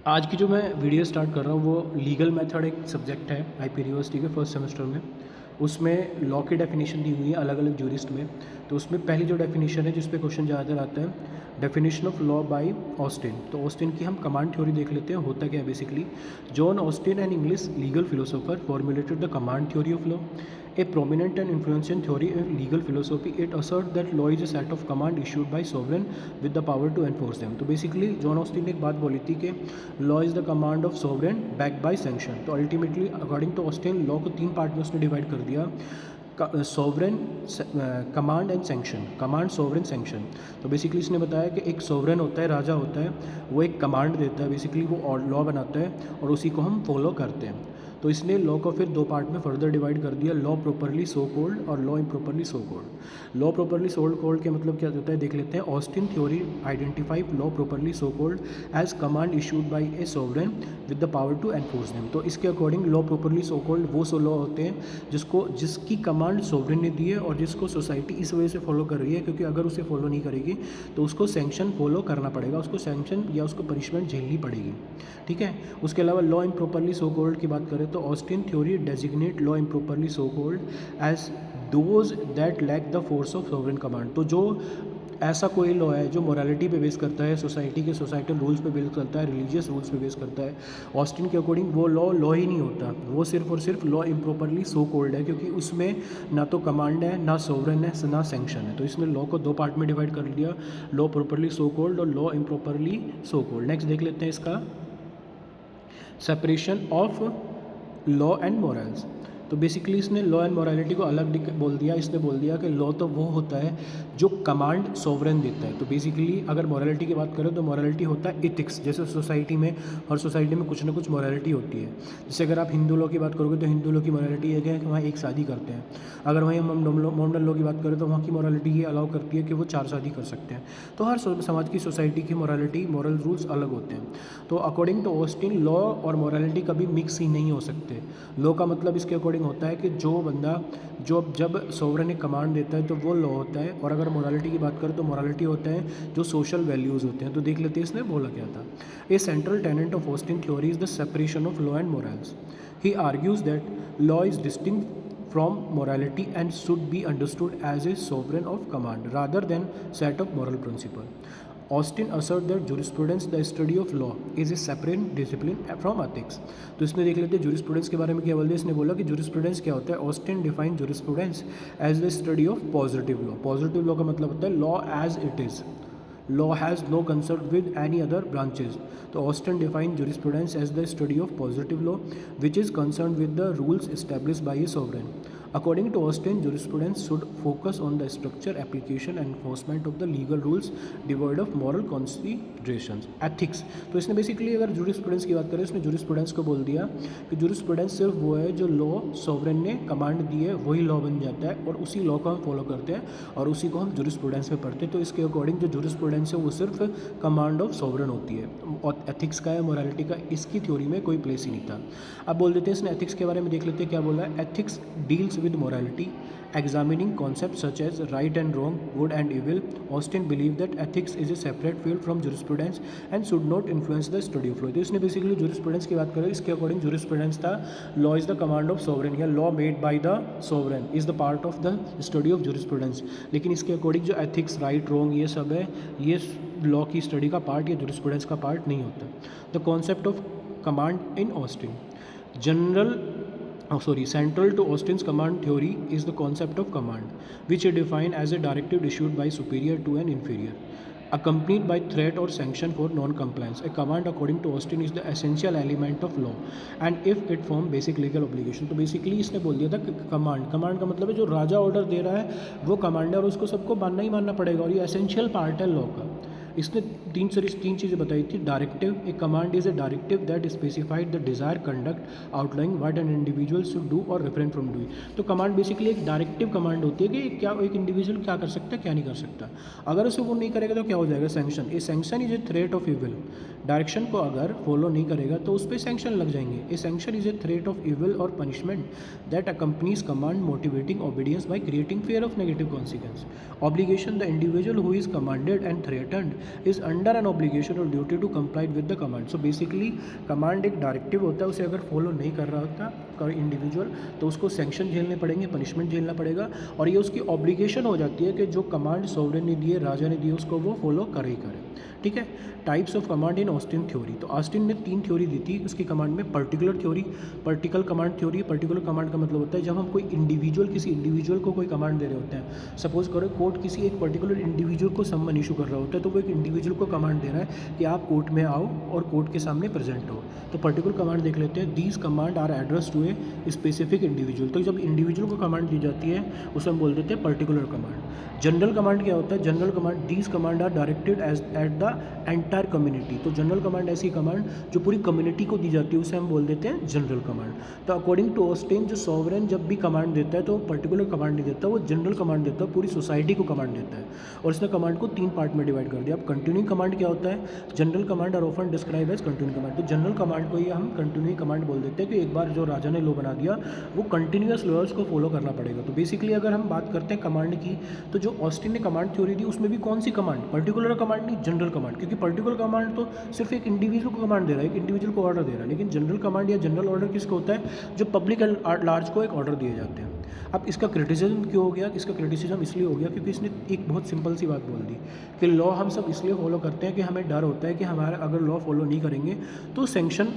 आज की जो मैं वीडियो स्टार्ट कर रहा हूँ वो लीगल मेथड एक सब्जेक्ट है आईपी यूनिवर्सिटी के फर्स्ट सेमेस्टर में। उसमें लॉ की डेफिनेशन दी हुई है अलग अलग जूरिस्ट में। तो उसमें पहली जो डेफिनेशन है जिस पे क्वेश्चन ज़्यादातर आता है, definition of law by Austin. तो ऑस्टिन की हम कमांड थ्योरी देख लेते हैं, होता क्या है basically. John Austin an English legal philosopher formulated the command theory of law, a prominent and influential theory in legal philosophy. It asserts that law is a set of command issued by sovereign with the power to enforce them. तो basically John Austin ने एक बात बोली थी कि law is the command of sovereign backed by sanction. तो ultimately according to Austin law को तीन पार्ट में उसने डिवाइड कर दिया, sovereign, command and sanction. Command, sovereign, sanction. तो बेसिकली इसने बताया कि एक सोवरेन होता है, राजा होता है, वो एक कमांड देता है, बेसिकली वो लॉ बनाता है और उसी को हम फॉलो करते हैं। तो इसने लॉ को फिर दो पार्ट में फर्दर डिवाइड कर दिया, लॉ प्रॉपरली सो कोल्ड और law improperly so called. Law properly so called के मतलब क्या होता है देख लेते हैं। Austin theory identify law properly so called as command issued by a sovereign with the power to enforce them. तो इसके अकॉर्डिंग लॉ प्रॉपरली सो कोल्ड वो सो लॉ होते हैं जिसकी कमांड सोवरेन ने दी है और जिसको सोसाइटी इस वजह से फॉलो कर रही है क्योंकि अगर उसे फॉलो नहीं करेगी तो उसको सैंक्शन फॉलो करना पड़ेगा, उसको सैंक्शन या उसको पनिशमेंट झेलनी पड़ेगी। ठीक है। उसके अलावा लॉ इम्प्रॉपरली सो कोल्ड की बात करें तो Austin theory designate law improperly so called as those that lack the force of sovereign command. तो जो ऐसा कोई लॉ है जो मोरालिटी पे बेस करता है, सोसाइटी के सोसाइटल रूल्स पे बेस करता है, रिलीजियस रूल्स पे बेस करता है, ऑस्टिन के अकॉर्डिंग वो लॉ ही नहीं होता, वो सिर्फ और सिर्फ लॉ इम्प्रॉपरली सो कोल्ड है क्योंकि उसमें ना तो कमांड है, ना सोवरेन है, ना सैंक्शन है। तो इसने लॉ को दो पार्ट में डिवाइड कर दिया, लॉ प्रॉपरली सो कोल्ड और law improperly so cold. Next देख लेते हैं इसका separation of law and morals. तो बेसिकली इसने लॉ एंड मॉरलिटी को अलग बोल दिया। इसने बोल दिया कि लॉ तो वो होता है जो कमांड सोवरेन देता है। तो बेसिकली अगर मॉरलिटी की बात करें तो मॉरलिटी होता है इथिक्स। जैसे सोसाइटी में, हर सोसाइटी में कुछ ना कुछ मॉरलिटी होती है। जैसे अगर आप हिंदू लॉ की बात करोगे तो हिंदू लॉ की मॉरलिटी है कि वहाँ एक शादी करते हैं। अगर वहीं हम मोमडन लॉ की बात करें तो वहाँ की मॉरलिटी ये अलाउ करती है कि वो 4 शादी कर सकते हैं। तो हर समाज की, सोसाइटी की मॉरलिटी, मॉरल रूल्स अलग होते हैं। तो अकॉर्डिंग टू ऑस्टिन लॉ और मॉरलिटी कभी मिक्स ही नहीं हो सकते। लॉ का मतलब इसके अकॉर्डिंग होता है कि जो बंदा जब सोवरेन एक कमांड देता है तो वो लॉ होता है। और अगर मोरालिटी की बात करें तो मोरालिटी होता है जो सोशल वैल्यूज़ होते हैं। तो देख लेते हैं इसने बोला क्या था। A central tenet of Austin theory is the separation of law and morals. He argues that law is distinct from morality and should be understood as a sovereign of command rather than set of moral principle. Austin asserts that jurisprudence, the study of law, is a separate discipline from ethics. तो इसमें देख लेते हैं jurisprudence के बारे में क्या बोल दिया। इसने बोला कि jurisprudence क्या होता है। Austin define jurisprudence as the study of positive law. Positive law का मतलब होता है law as it is. Law has no concern with any other branches. तो Austin define jurisprudence as the study of positive law, which is concerned with the rules established by a sovereign. According to Austin, jurisprudence should focus on the structure, application and enforcement of the legal rules devoid of moral considerations. Ethics. तो इसने basically अगर jurisprudence की बात करें, इसने jurisprudence को बोल दिया कि jurisprudence सिर्फ वो है जो लॉ सोवरेन ने कमांड दी है वही लॉ बन जाता है और उसी लॉ को हम फॉलो करते हैं और उसी को हम jurisprudence में पढ़ते हैं। तो इसके अकॉर्डिंग जो jurisprudence है वो सिर्फ कमांड ऑफ सोवरेन होती है और एथिक्स का है, मोरालिटी का, इसकी थ्योरी में कोई प्लेस ही नहीं था। अब बोल देते हैं इसने एथिक्स के बारे में, देख लेते हैं क्या बोला है। Ethics deals with morality, examining concepts such as right and wrong, good and evil. Austin believed that ethics is a separate field from jurisprudence and should not influence the study of law. तो इसने basically jurisprudence की बात करें, इसके according jurisprudence था law is the command of sovereign या law made by the sovereign is the part of the study of jurisprudence. लेकिन इसके अकॉर्डिंग जो ethics, right, wrong ये सब है, ये लॉ की स्टडी का पार्ट या jurisprudence का पार्ट नहीं होता। The concept of command in Austin. Central to Austin's command theory is the concept of command, which is defined as a directive issued by superior to an inferior, accompanied by threat or sanction for non-compliance. A command, according to Austin, is the essential element of law, and if it form basic legal obligation. तो basically इसने बोल दिया था कि command का मतलब है जो राजा ऑर्डर दे रहा है वो कमांड है और उसको सबको मानना ही मानना पड़ेगा और ये एसेंशियल पार्ट है लॉ का। इसने तीन चीज़ें बताई थी। Directive, A command is a directive that specified the desire conduct outline what an individual should do और रिफ्रेन फ्रॉम डूइंग। तो कमांड बेसिकली एक डायरेक्टिव कमांड होती है कि क्या एक इंडिविजुअल क्या कर सकता है, क्या नहीं कर सकता। अगर उसे वो नहीं करेगा तो क्या हो जाएगा, sanction. A sanction is a threat of evil. Direction को अगर फॉलो नहीं करेगा तो उस पर सैंक्शन लग जाएंगे। A sanction is a threat of evil और punishment that accompanies command motivating obedience by creating fear of negative consequence. Obligation, the individual who is commanded and threatened is under an obligation और duty to comply with the command. So basically command एक directive होता है, उसे अगर follow नहीं कर रहा होता कोई इंडिविजुअल तो उसको सैंक्शन झेलने पड़ेंगे, पनिशमेंट झेलना पड़ेगा, और ये उसकी ऑब्लिगेशन हो जाती है कि जो कमांड सॉवरेन ने दिए, राजा ने दिए, उसको वो फॉलो करे ही करे। ठीक है। Types of command in Austin theory. तो ऑस्टिन ने 3 थ्योरी दी थी उसकी कमांड में। Particular theory, particular command theory. Particular command का मतलब होता है जब हम कोई इंडिविजुअल, किसी इंडिविजुअल को कोई कमांड दे रहे होते हैं। सपोज करो कोर्ट किसी एक पर्टिकुलर इंडिविजुअल को सम्मन इशू कर रहा होता है, तो वो एक इंडिविजुअल को कमांड दे रहा है कि आप कोर्ट में आओ और कोर्ट के सामने प्रेजेंट हो। तो पर्टिकुलर कमांड देख लेते हैं। These command are address to a specific individual. तो जब इंडिविजुअल को कमांड दी जाती है उसे हम बोल देते हैं पर्टिकुलर कमांड। जनरल कमांड क्या होता है? General command, these command are directed at the entire community. तो जनरल कमांड ऐसी कमांड जो पूरी कम्युनिटी को दी जाती है उसे हम बोल देते हैं जनरल कमांड। तो अकॉर्डिंग टू ऑस्टिन जो सॉवरेन जब भी कमांड देता है तो पर्टिकुलर कमांड नहीं देता, वो जनरल कमांड देता है, पूरी सोसाइटी को कमांड देता है। और इसने कमांड को 3 पार्ट में डिवाइड कर दिया। अब कंटिन्यूइंग कमांड क्या होता है? General command are often describe as continuing command. तो जनरल कमांड को ही हम कंटिन्यूइंग कमांड बोल देते हैं कि एक बार जो राजा ने लॉ बना दिया वो कंटिन्यूअस लॉज को फॉलो करना पड़ेगा। तो बेसिकली अगर हम बात करते हैं कमांड की, तो जो ऑस्टिन ने कमांड थ्योरी दी उसमें भी कौन सी कमांड? पर्टिकुलर कमांड नहीं, जनरल कमांड। क्योंकि पर्टिकुलर कमांड तो सिर्फ एक इंडिविजुअल को कमांड दे रहा है, एक इंडिविजुअल को ऑर्डर दे रहा है। लेकिन जनरल कमांड या जनरल ऑर्डर किसको होता है? जो पब्लिक एट लार्ज को एक ऑर्डर दिए जाते हैं। अब इसका क्रिटिसिज्म क्यों हो गया? इसका क्रिटिसिज्म इसलिए हो गया क्योंकि इसने एक बहुत सिंपल सी बात बोल दी कि लॉ हम सब इसलिए फॉलो करते हैं कि हमें डर होता है कि हमारा अगर लॉ फॉलो नहीं करेंगे तो सैंक्शन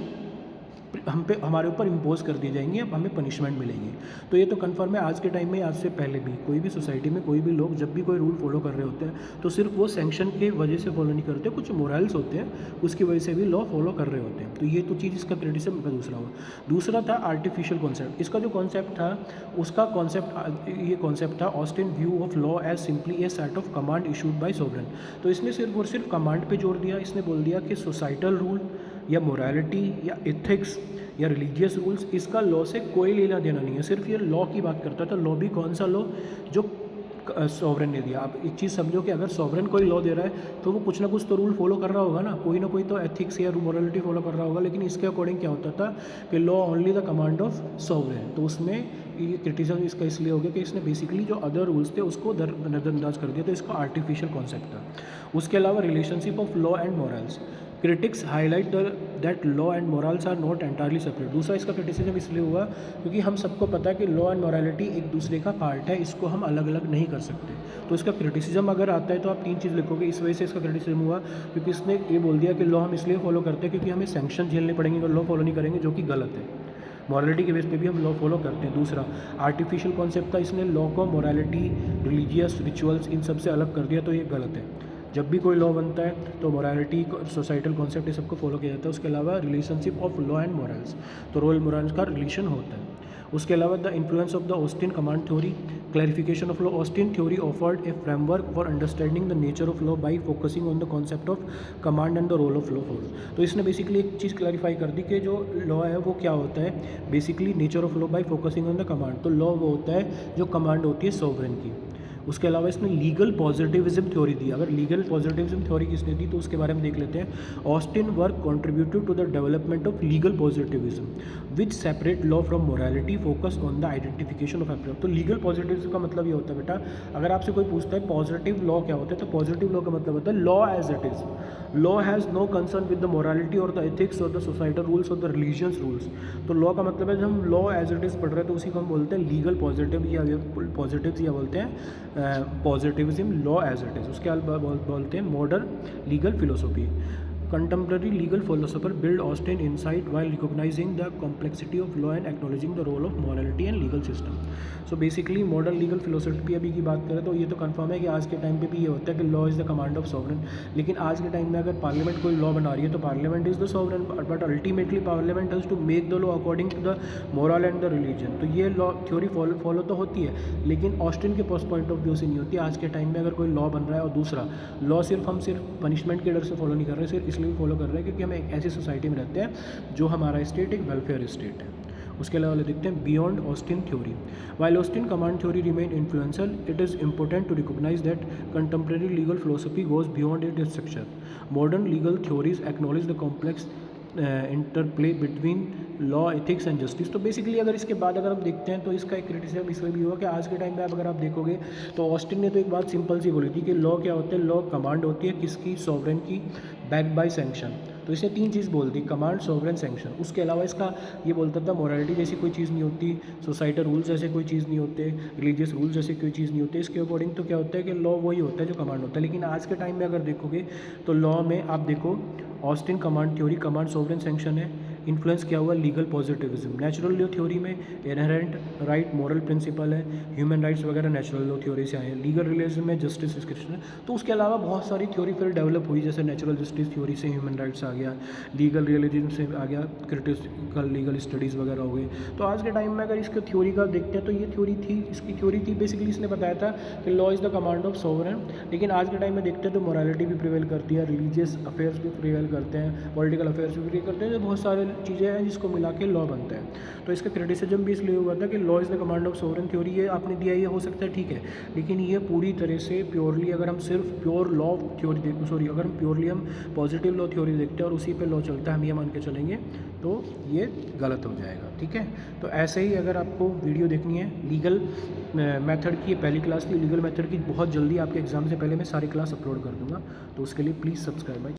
हमारे ऊपर इम्पोज कर दी जाएंगी, अब हमें पनिशमेंट मिलेगी। तो ये तो कन्फर्म है आज के टाइम में, आज से पहले भी कोई भी सोसाइटी में कोई भी लोग जब भी कोई रूल फॉलो कर रहे होते हैं तो सिर्फ वो सैंक्शन के वजह से फॉलो नहीं करते, कुछ मोरल्स होते हैं उसकी वजह से भी लॉ फॉलो कर रहे होते हैं। तो ये तो चीज़ इसका क्रिटिसिज्म का दूसरा हुआ। दूसरा था आर्टिफिशियल कॉन्सेप्ट। इसका जो कॉन्सेप्ट था उसका ये कॉन्सेप्ट था Austin view of law as simply a set of command issued by sovereign. तो इसने सिर्फ और सिर्फ कमांड पे जोड़ दिया। इसने बोल दिया कि सोसाइटल रूल या मोरालिटी या एथिक्स या रिलीजियस रूल्स, इसका लॉ से कोई लेना देना नहीं है। सिर्फ ये लॉ की बात करता है। तो लॉ भी कौन सा लॉ? जो सॉवरेन ने दिया। आप एक चीज़ समझो कि अगर सॉवरेन कोई लॉ दे रहा है तो वो कुछ ना कुछ तो रूल फॉलो कर रहा होगा ना, कोई ना कोई तो एथिक्स या मोरालिटी फॉलो कर रहा होगा। लेकिन इसके अकॉर्डिंग क्या होता था कि law only the command of sovereign. तो उसमें ये क्रिटिसिज्म इसका इसलिए हो गया कि इसने बेसिकली जो अदर रूल्स थे उसको नज़रअंदाज कर दिया। तो इसका आर्टिफिशियल कॉन्सेप्ट था। उसके अलावा relationship of law and morals. Critics highlight that law and morals are not entirely separate. दूसरा इसका क्रिटिसिज्म इसलिए हुआ क्योंकि हम सबको पता है कि लॉ एंड मॉरलिटी एक दूसरे का पार्ट है, इसको हम अलग अलग नहीं कर सकते। तो इसका क्रिटिसिज्म अगर आता है तो आप 3 चीज़ लिखोगे। इस वजह से इसका क्रिटिसिज्म हुआ क्योंकि इसने ये बोल दिया कि लॉ हम इसलिए फॉलो करते हैं क्योंकि हमें सैंक्शन झेलने पड़ेंगे अगर लॉ फॉलो नहीं करेंगे, जो कि गलत है। मॉरलिटी के बेस पे भी हम लॉ फॉलो करते हैं। दूसरा आर्टिफिशियल कॉन्सेप्ट था, इसने लॉ को मॉरलिटी, रिलीजियस, रिचुअल्स इन सब से अलग कर दिया। तो ये गलत है। जब भी कोई लॉ बनता है तो मोरालिटी, सोसाइटल कॉन्सेप्ट ये सबको फॉलो किया जाता है। उसके अलावा relationship of law and morals, तो रोल मॉरल्स का रिलेशन होता है। उसके अलावा the influence of the Austin command theory, clarification of law. Austin theory offered a framework for understanding the nature of law by focusing on the concept of command and the role of law follow. तो इसने basically एक चीज़ clarify कर दी कि जो law है वो क्या होता है, basically nature of law by focusing on the command. तो लॉ वो होता है जो कमांड होती है सॉवरेन की। उसके अलावा इसने लीगल पॉजिटिविज्म थ्योरी दी। अगर लीगल पॉजिटिविज्म थ्योरी किसने दी तो उसके बारे में देख लेते हैं। Austin work contributed to the development of legal positivism which separate law from morality, focus on the identification of approach. तो लीगल पॉजिटिविज्म का मतलब ये होता है बेटा, अगर आपसे कोई पूछता है पॉजिटिव लॉ क्या होता है, तो पॉजिटिव लॉ का मतलब होता है law as it is. Law has no concern with the morality और द एथिक्स और द सोसाइटल रूल्स और द रिलीजियस रूल्स। तो लॉ का मतलब है जब हम लॉ एज इट इज़ पढ़ रहे हैं तो उसी को हम बोलते हैं लीगल पॉजिटिव या बोलते हैं positivism, law as it is. उसके बाद बोलते हैं modern legal philosophy. Contemporary legal philosopher build Austin insight while recognizing the complexity of law and acknowledging the role of morality and legal system. So basically modern legal philosophy अभी की बात करें तो ये तो कंफर्म है कि आज के टाइम पे भी ये होता है कि law is the command of sovereign. लेकिन आज के टाइम में अगर पार्लियामेंट कोई लॉ बना रही है तो parliament is the sovereign, but ultimately parliament has to make the law according to the moral and the religion. तो ये लॉ थ्योरी फॉलो तो होती है लेकिन ऑस्टिन के पॉइंट ऑफ व्यू से नहीं होती। आज के टाइम में अगर कोई लॉ बन रहा है और दूसरा लॉ हम सिर्फ पनिशमेंट के डर से फॉलो नहीं कर रहे, सिर्फ इसलिए फॉलो कर रहे हैं क्योंकि हम एक ऐसी सोसाइटी में रहते हैं जो हमारा स्टेट एक वेलफेयर स्टेट है। उसके अलावा देखते हैं beyond Austin theory. While Austin command theory remain influential, it is important to recognise that contemporary legal philosophy goes beyond it structure. Modern legal theories acknowledge the complex interplay between law, ethics and justice. तो basically अगर इसके बाद अगर हम देखते हैं तो इसका एक क्रिटिसिज्म इसलिए भी हुआ कि आज के टाइम पे आप अगर आप देखोगे तो ऑस्टिन ने तो एक बात सिंपल सी बोली थी कि लॉ क्या होता है, लॉ कमांड होती है किसकी, सॉवरेन की, बैक्ड बाय सैंक्शन। तो इसने 3 चीज़ बोल दी, कमांड, सॉवरेन, सैंक्शन। उसके अलावा इसका ये बोलता था मोरालिटी जैसी कोई चीज़ नहीं होती, सोसाइटल रूल्स जैसे कोई चीज़ नहीं होते, रिलीजियस रूल्स जैसे कोई चीज़ नहीं होती। इसके अकॉर्डिंग तो क्या होता है कि लॉ वही होता है जो कमांड होता है। लेकिन आज के टाइम में अगर देखोगे तो लॉ में आप देखो Austin command theory, command, sovereign, sanction है। इन्फ्लुएंस क्या हुआ, legal positivism. Natural law theory में इनहेरेंट राइट, मॉरल प्रिंसिपल है, ह्यूमन राइट्स वगैरह नेचुरल लॉ थ्योरी से आए हैं। लीगल रिलेशन में जस्टिस डिस्क्रिप्शन है। तो उसके अलावा बहुत सारी थ्योरी फिर डेवलप हुई, जैसे नेचुरल जस्टिस थ्योरी से ह्यूमन राइट्स आ गया, लीगल रियलिज्म से आ गया, क्रिटिकल लीगल स्टडीज़ वगैरह हो गई। तो आज के टाइम में अगर इसकी थ्योरी का देखते हैं तो ये थ्योरी थी, इसकी थ्योरी थी बेसिकली इसने बताया था कि law is the command of sovereign. लेकिन आज के टाइम में देखते हैं तो मोरालिटी भी प्रिवेल करती है, रिलीजियस अफेयर्स भी प्रिवेल करते हैं, पॉलिटिकल अफेयर्स भी प्रिवेल करते हैं। जो बहुत सारे चीज़ें हैं जिसको मिला के लॉ बनता है। तो इसका क्रिटिसिज्म भी इसलिए हुआ था कि law is the command of sovereign theory. ये आपने दिया, ये हो सकता है ठीक है, लेकिन ये पूरी तरह से प्योरली अगर हम सिर्फ प्योर लॉ थ्योरी अगर हम प्योरली हम पॉजिटिव लॉ थ्योरी देखते हैं और उसी पे लॉ चलता है, हम ये मान के चलेंगे तो ये गलत हो जाएगा। ठीक है, तो ऐसे ही अगर आपको वीडियो देखनी है लीगल मेथड की, ये पहली क्लास थी लीगल मेथड की, बहुत जल्दी आपके एग्जाम से पहले मैं सारी क्लास अपलोड कर दूंगा। तो उसके लिए प्लीज़ सब्सक्राइब।